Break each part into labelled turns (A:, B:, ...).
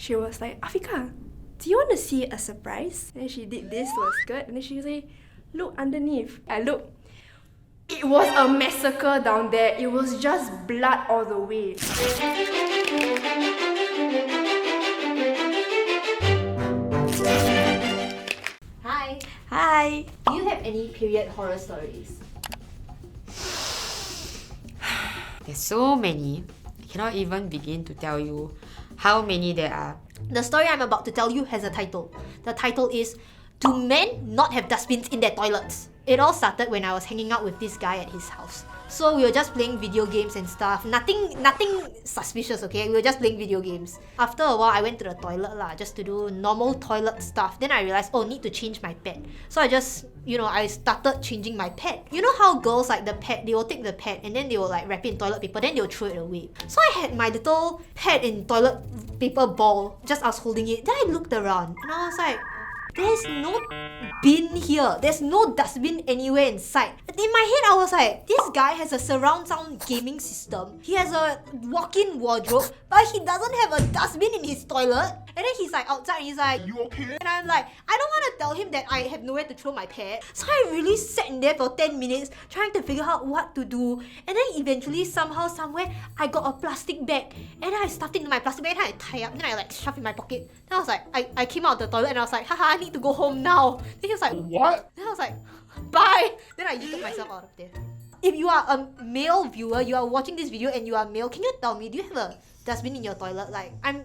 A: she was like, Afiqah, do you want to see a surprise? And then she did this to her skirt, and then she was like, look underneath. I looked. It was a massacre down there. It was just blood all the way.
B: Hi.
A: Hi.
B: Do you have any period horror stories?
C: There's so many. I cannot even begin to tell you how many there are.
B: The story I'm about to tell you has a title. The title is, Do Men Not Have Dustbins in Their Toilets? It all started when I was hanging out with this guy at his house. So we were just playing video games and stuff. Nothing suspicious, okay? We were just playing video games. After a while, I went to the toilet lah, just to do normal toilet stuff. Then I realized, oh, need to change my pad. So I just, I started changing my pad. You know how girls like the pad, they will take the pad and then they will like wrap it in toilet paper, then they will throw it away. So I had my little pad in toilet paper ball, just I was holding it. Then I looked around and I was like, there's no bin here. There's no dustbin anywhere in sight. In my head, I was like, this guy has a surround sound gaming system. He has a walk-in wardrobe, but he doesn't have a dustbin in his toilet. And then he's like outside and he's like, you okay? And I'm like, I don't want to tell him that I have nowhere to throw my pad. So I really sat in there for 10 minutes trying to figure out what to do. And then eventually, somehow, somewhere, I got a plastic bag. And then I stuffed it into my plastic bag and I tie up. Then I like shove it in my pocket. Then I was like, I came out of the toilet and I was like, haha, I need to go home now. Then he was like, what? Then I was like, bye. Then I yeeted myself out of there. If you are a male viewer, you are watching this video and you are male, can you tell me, do you have a dustbin in your toilet? Like, I'm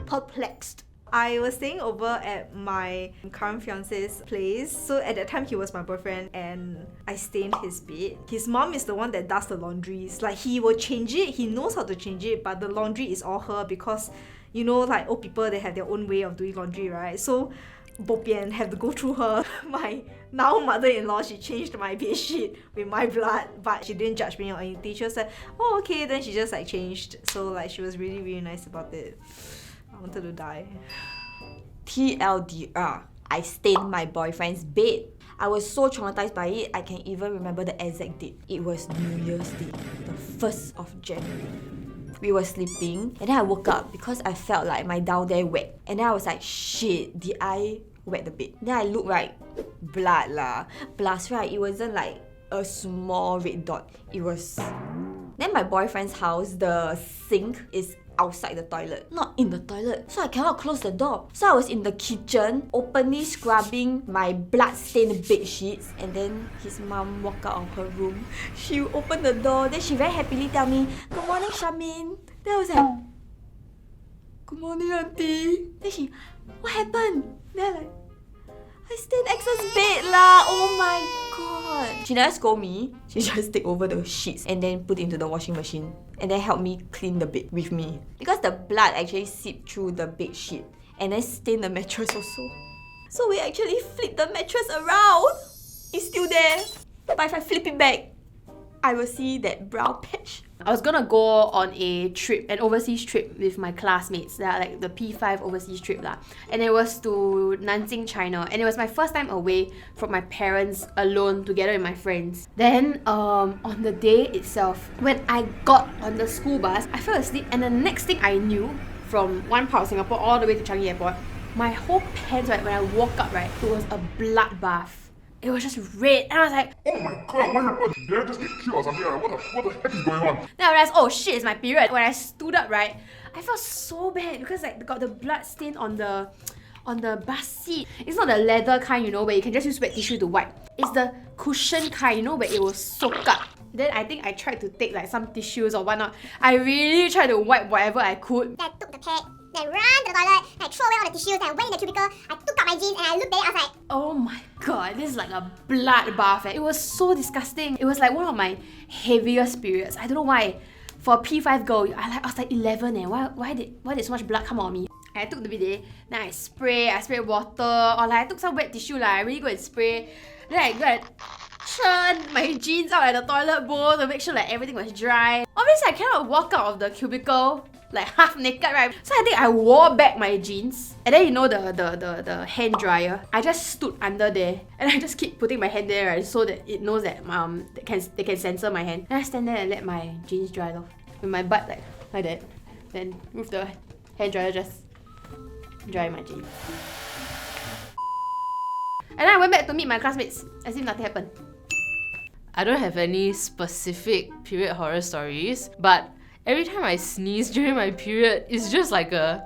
B: perplexed.
A: I was staying over at my current fiance's place. So at that time, he was my boyfriend and I stained his bed. His mom is the one that does the laundries. Like, he will change it. He knows how to change it, but the laundry is all her because, like old people, they have their own way of doing laundry, right? So bopian have to go through her. My now mother-in-law, she changed my bedsheet with my blood, but she didn't judge me or anything. She was like, oh, okay. Then she just like changed. So like she was really, really nice about it. I wanted to die.
D: TLDR, I stained my boyfriend's bed. I was so traumatized by it, I can even remember the exact date. It was New Year's Day, the 1st of January. We were sleeping and then I woke up because I felt like my down there wet. And then I was like, shit, did I wet the bed? Then I looked, right, blood lah. Plus, right, it wasn't like a small red dot. It was... Then my boyfriend's house, the sink is outside the toilet, not in the toilet. So I cannot close the door. So I was in the kitchen, openly scrubbing my blood-stained bed sheets. And then his mom walked out of her room. She opened the door. Then she very happily tell me, good morning, Charmaine. Then I was like, good morning, auntie. Then she, what happened? Then I'm like, I stained X's bed lah. Oh my god. She never scold me. She just take over the sheets and then put it into the washing machine. And then help me clean the bed with me. Because the blood actually seeped through the bed sheet. And then stained the mattress also. So we actually flipped the mattress around. It's still there. But if I flip it back, I will see that brown patch.
E: I was gonna go on a trip, an overseas trip with my classmates, like the P5 overseas trip lah. And it was to Nanjing, China. And it was my first time away from my parents alone together with my friends. Then on the day itself, when I got on the school bus, I fell asleep and the next thing I knew, from one part of Singapore all the way to Changi Airport, my whole pants, right, when I woke up, right, it was a bloodbath. It was just red, and I was like,
F: oh my god, what happened? Did I just get killed or something? What the heck is going on?
E: Then I realized, oh shit, it's my period. When I stood up, right, I felt so bad because like got the blood stain on the bus seat. It's not the leather kind, where you can just use wet tissue to wipe. It's the cushion kind, where it will soak up. Then I think I tried to take like some tissues or whatnot. I really tried to wipe whatever I could.
G: Then I took the pad, then ran to the toilet, I threw away all the tissues, then I went in the cubicle, I took out my jeans and I looked at it, I was like,
E: oh my god, this is like a bloodbath. It was so disgusting. It was like one of my heaviest periods. I don't know why. For a P5 girl, I was like 11 why did so much blood come out of me? I took the bidet, then I sprayed water, or like I took some wet tissue, I really go and spray. Then I go and churn my jeans out at the toilet bowl to make sure like everything was dry. Obviously, I cannot walk out of the cubicle like half naked, right? So I think I wore back my jeans. And then the hand dryer, I just stood under there and I just keep putting my hand there, right, so that it knows that they can censor my hand. And I stand there and let my jeans dry off with my butt like that. Then with the hand dryer just dry my jelly. And then I went back to meet my classmates as if nothing happened.
H: I don't have any specific period horror stories, but every time I sneeze during my period, it's just like a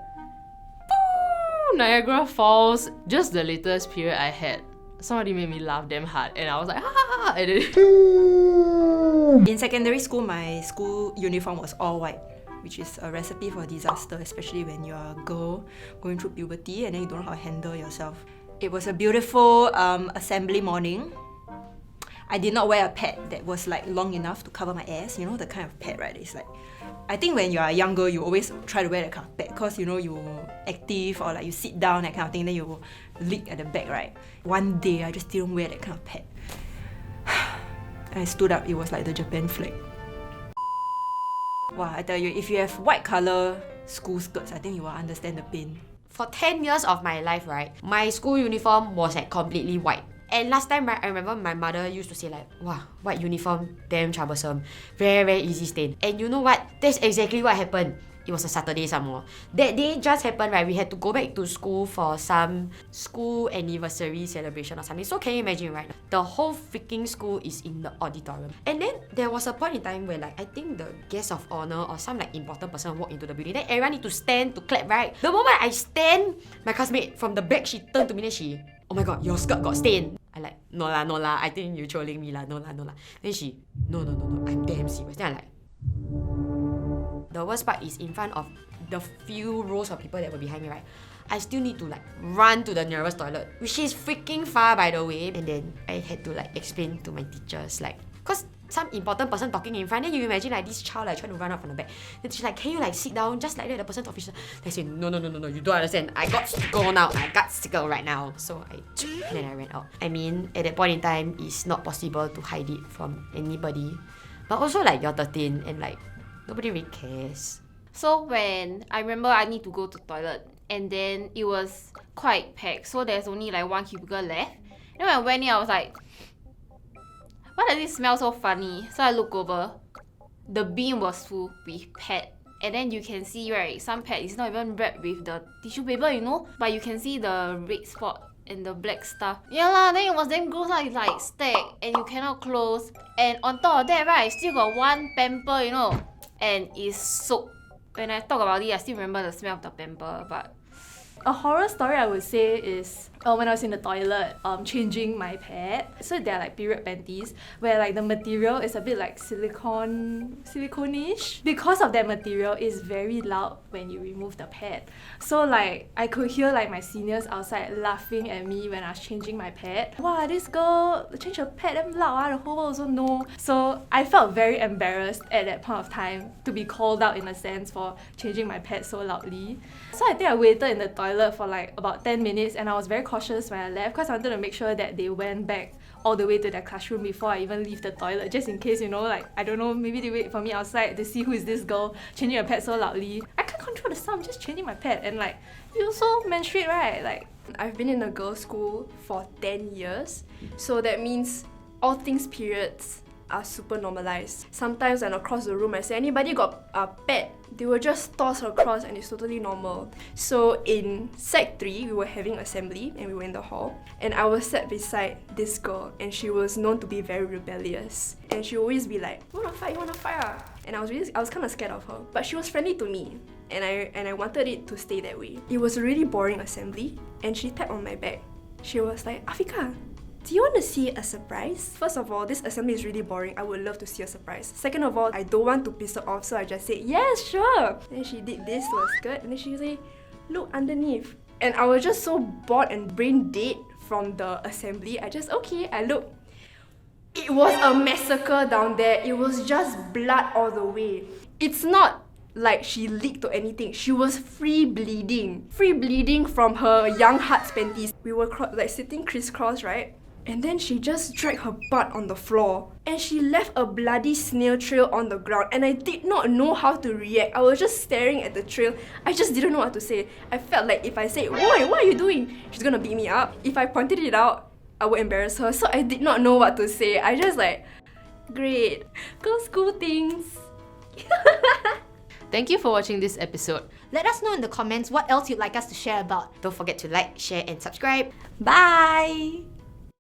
H: Niagara Falls. Just the latest period I had, somebody made me laugh damn hard, and I was like, ha, and then
I: In secondary school, my school uniform was all white, which is a recipe for disaster, especially when you're a girl going through puberty and then you don't know how to handle yourself. It was a beautiful assembly morning. I did not wear a pad that was like long enough to cover my ass. You know, the kind of pad, right? It's like, I think when you're a young girl, you always try to wear that kind of pad because, you know, you're active or like you sit down, that kind of thing, then you leak at the back, right? One day, I just didn't wear that kind of pad. And I stood up, it was like the Japan flag. Wow, I tell you, if you have white color school skirts, I think you will understand the pain.
C: For 10 years of my life, right, my school uniform was like completely white. And last time, right, I remember my mother used to say like, wow, white uniform, damn troublesome. Very, very easy stain. And you know what? That's exactly what happened. It was a Saturday some more. That day just happened, right? We had to go back to school for some school anniversary celebration or something. So can you imagine, right? The whole freaking school is in the auditorium. And then there was a point in time where like, I think the guest of honor or some like important person walked into the building. Then everyone need to stand to clap, right? The moment I stand, my classmate from the back, she turned to me and she, oh my god, your skirt got stained. I like, no lah, I think you trolling me lah, no lah. Then she, no, I'm damn serious. Then I like, the worst part is in front of the few rows of people that were behind me, right? I still need to like run to the nearest toilet, which is freaking far by the way. And then I had to like explain to my teachers, like, cause some important person talking in front, then you imagine like this child like trying to run out from the back. Then she's like, can you like sit down just like that? The person's official. They say, no, you don't understand. I got sickle now. I got sickle right now. So then I ran out. I mean, at that point in time, it's not possible to hide it from anybody. But also like you're 13 and like nobody really cares.
E: So when I remember I need to go to toilet and then it was quite packed, so there's only like one cubicle left. Then when I went in, I was like, why does it smell so funny? So I look over, the bin was full with pad. And then you can see, right, some pad is not even wrapped with the tissue paper, you know? But you can see the red spot and the black stuff. Yeah lah, then it was damn gross lah. It's like stacked and you cannot close. And on top of that, right, still got one pamper, you know? And it's soaked. When I talk about it, I still remember the smell of the pamper, but
A: A horror story I would say is when I was in the toilet changing my pad. So they're like period panties where like the material is a bit like silicone-ish. Because of that material, it's very loud when you remove the pad. So like I could hear like my seniors outside laughing at me when I was changing my pad. Wow, this girl change her pad damn loud, the whole world also know. So I felt very embarrassed at that point of time to be called out in a sense for changing my pad so loudly. So I think I waited in the toilet for like about 10 minutes and I was very cautious when I left because I wanted to make sure that they went back all the way to their classroom before I even leave the toilet, just in case, you know, like, I don't know, maybe they wait for me outside to see who is this girl changing her pad so loudly. I can't control the sound, I'm just changing my pad, and like, you also menstruate, right? Like,
J: I've been in a girls' school for 10 years, so that means all things periods are super normalized. Sometimes when across the room I say, anybody got a pad? They will just toss across and it's totally normal. So in Sec 3, we were having assembly and we were in the hall and I was sat beside this girl and she was known to be very rebellious. And she would always be like, you wanna fight? And I was kind of scared of her. But she was friendly to me and I wanted it to stay that way. It was a really boring assembly and she tapped on my back. She was like, Afiqah, do you want to see a surprise? First of all, this assembly is really boring. I would love to see a surprise. Second of all, I don't want to piss her off, so I just said, yes, sure. Then she did this to her skirt, and then she said, look underneath. And I was just so bored and brain dead from the assembly. I looked. It was a massacre down there. It was just blood all the way. It's not like she leaked or anything. She was free bleeding from her young heart's panties. We were like sitting crisscross, right? And then she just dragged her butt on the floor and she left a bloody snail trail on the ground and I did not know how to react. I was just staring at the trail. I just didn't know what to say. I felt like if I said, "Why? What are you doing?" she's gonna beat me up. If I pointed it out, I would embarrass her. So I did not know what to say. I just like, great, go school things.
H: Thank you for watching this episode.
B: Let us know in the comments what else you'd like us to share about.
C: Don't forget to like, share, and subscribe.
D: Bye!